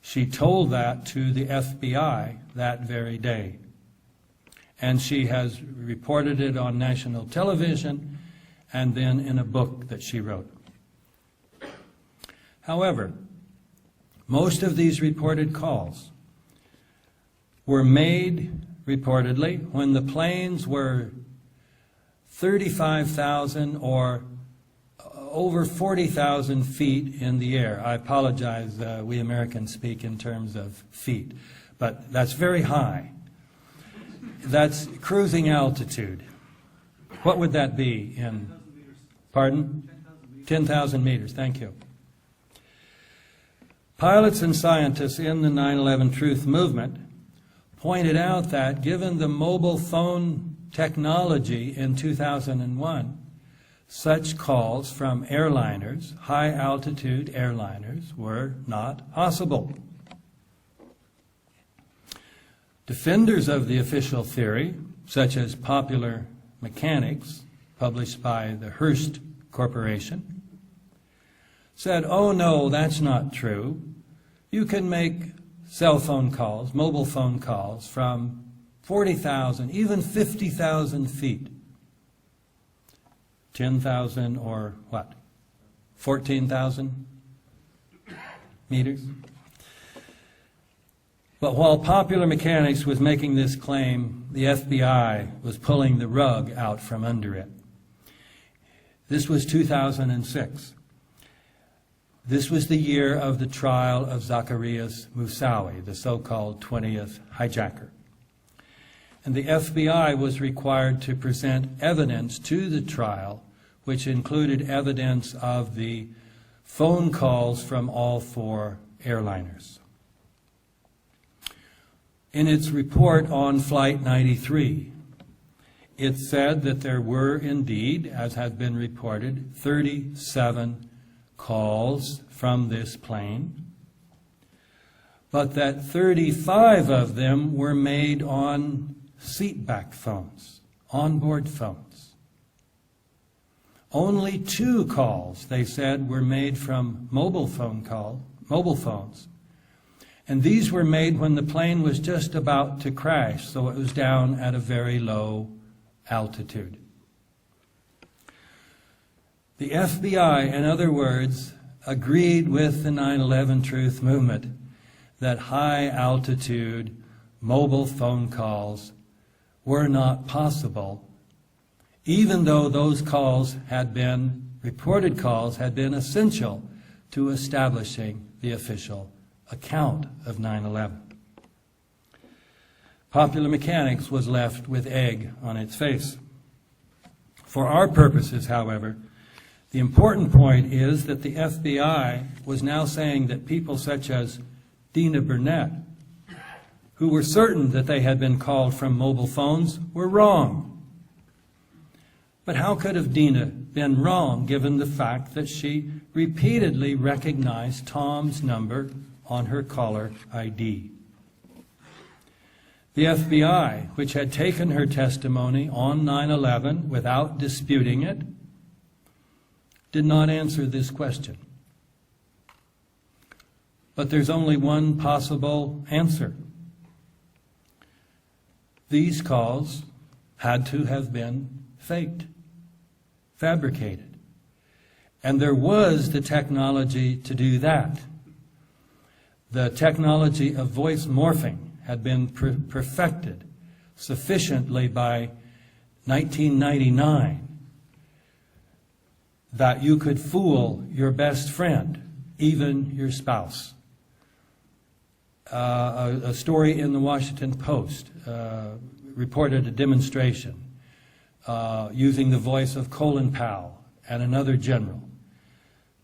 She told that to the FBI that very day. And she has reported it on national television and then in a book that she wrote. However, most of these reported calls were made, reportedly, when the planes were 35,000 or over 40,000 feet in the air. I apologize, we Americans speak in terms of feet, but that's very high. That's cruising altitude. What would that be in, pardon? 10,000 meters, thank you. Pilots and scientists in the 9/11 Truth Movement pointed out that given the mobile phone technology in 2001, such calls from airliners, high-altitude airliners, were not possible. Defenders of the official theory, such as Popular Mechanics, published by the Hearst Corporation, said, oh no, that's not true. You can make cell phone calls, mobile phone calls, from 40,000, even 50,000 feet. 10,000 or what? 14,000 meters? But while Popular Mechanics was making this claim, the FBI was pulling the rug out from under it. This was 2006. This was the year of the trial of Zacarias Moussaoui, the so-called 20th hijacker. And the FBI was required to present evidence to the trial, which included evidence of the phone calls from all four airliners. In its report on Flight 93, it said that there were indeed, as has been reported, 37 calls from this plane, but that 35 of them were made on seatback phones, onboard phones. Only 2 calls, they said, were made from mobile phones. And these were made when the plane was just about to crash, so it was down at a very low altitude. The FBI, in other words, agreed with the 9/11 Truth Movement that high-altitude mobile phone calls were not possible, even though those calls had been, reported calls, had been essential to establishing the official account of 9/11. Popular Mechanics was left with egg on its face. For our purposes, however, the important point is that the FBI was now saying that people such as Dina Burnett, who were certain that they had been called from mobile phones, were wrong. But how could have Dina been wrong given the fact that she repeatedly recognized Tom's number on her caller ID? The FBI, which had taken her testimony on 9/11 without disputing it, did not answer this question. But there's only one possible answer. These calls had to have been faked, fabricated. And there was the technology to do that. The technology of voice morphing had been perfected sufficiently by 1999 that you could fool your best friend, even your spouse. A story in the Washington Post reported a demonstration using the voice of Colin Powell and another general.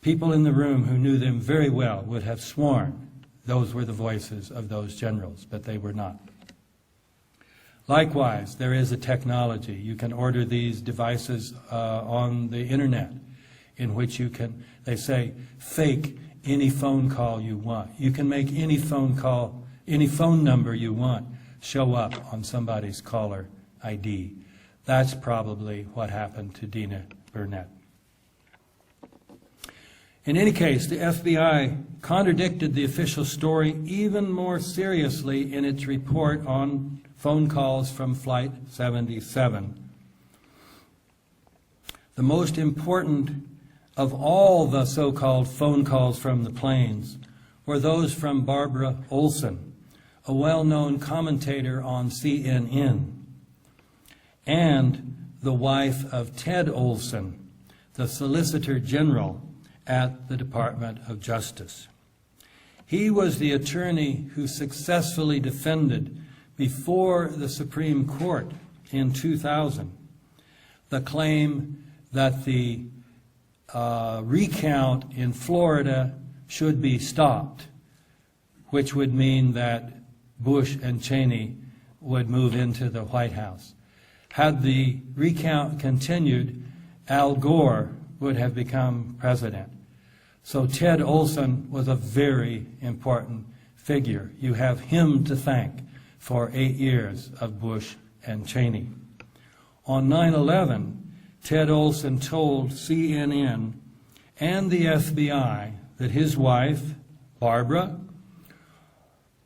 People in the room who knew them very well would have sworn those were the voices of those generals, but they were not. Likewise, there is a technology. You can order these devices on the internet in which you can, they say, fake any phone call you want. You can make any phone call, any phone number you want show up on somebody's caller ID. That's probably what happened to Dina Burnett. In any case, the FBI contradicted the official story even more seriously in its report on phone calls from Flight 77. The most important of all the so-called phone calls from the planes were those from Barbara Olson, a well-known commentator on CNN, and the wife of Ted Olson, the Solicitor General at the Department of Justice. He was the attorney who successfully defended before the Supreme Court in 2000 the claim that the recount in Florida should be stopped, which would mean that Bush and Cheney would move into the White House. Had the recount continued, Al Gore would have become president. So Ted Olson was a very important figure. You have him to thank for 8 years of Bush and Cheney. On 9/11, Ted Olson told CNN and the FBI that his wife, Barbara,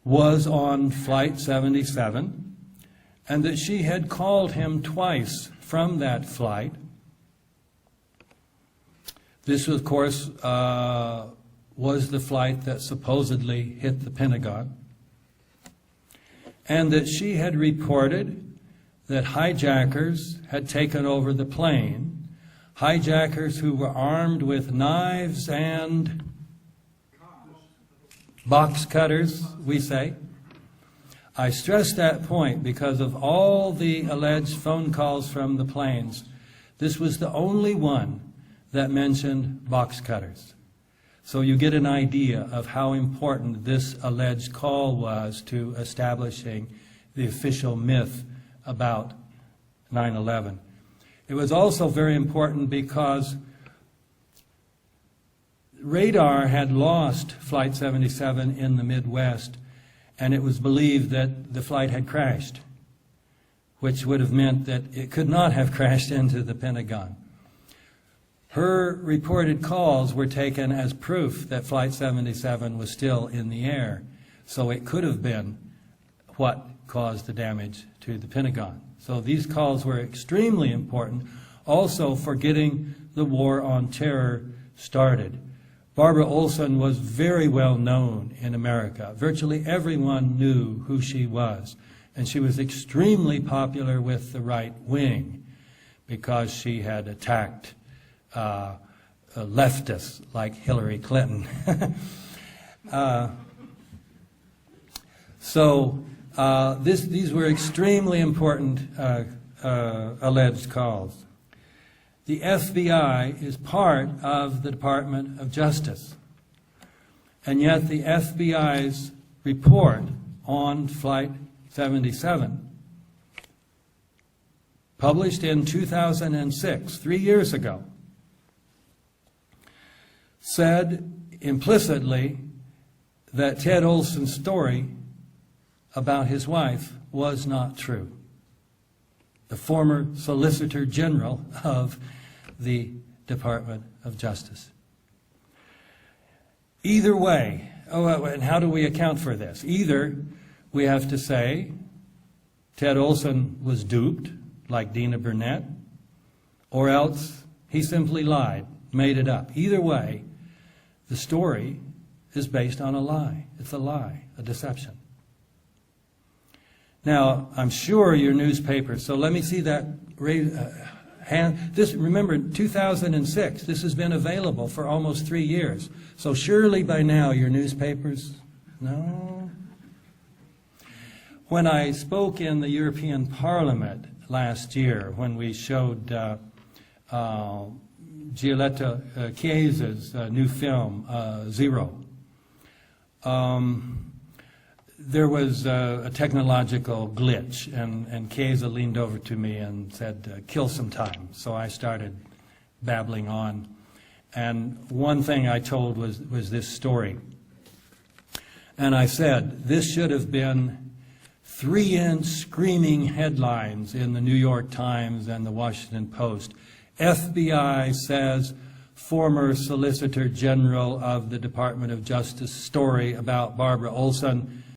was on Flight 77 and that she had called him twice from that flight. This, of course, was the flight that supposedly hit the Pentagon, and that she had reported that hijackers had taken over the plane, hijackers who were armed with knives and box cutters, we say. I stress that point because of all the alleged phone calls from the planes, this was the only one that mentioned box cutters. So you get an idea of how important this alleged call was to establishing the official myth about 9/11. It was also very important because radar had lost Flight 77 in the Midwest, and it was believed that the flight had crashed, which would have meant that it could not have crashed into the Pentagon. Her reported calls were taken as proof that Flight 77 was still in the air, so it could have been what caused the damage to the Pentagon. So these calls were extremely important also for getting the war on terror started. Barbara Olson was very well known in America. Virtually everyone knew who she was, and she was extremely popular with the right wing because she had attacked leftists like Hillary Clinton. These were extremely important alleged calls. The FBI is part of the Department of Justice, and yet the FBI's report on Flight 77, published in 2006, 3 years ago, said implicitly that Ted Olson's story about his wife was not true. The former Solicitor General of the Department of Justice. Either way, and how do we account for this? Either we have to say Ted Olson was duped, like Dina Burnett, or else he simply lied, made it up. Either way, the story is based on a lie. It's a lie, a deception. Now, I'm sure your newspapers, so let me see that hand. This, remember, 2006, this has been available for almost 3 years. So surely by now your newspapers, no? When I spoke in the European Parliament last year, when we showed Giulietta Chiesa's new film, Zero, there was a technological glitch, and Chiesa leaned over to me and said, kill some time. So I started babbling on. And one thing I told was this story. And I said, this should have been 3-inch screaming headlines in the New York Times and the Washington Post. FBI says former Solicitor General of the Department of Justice story about Barbara Olson,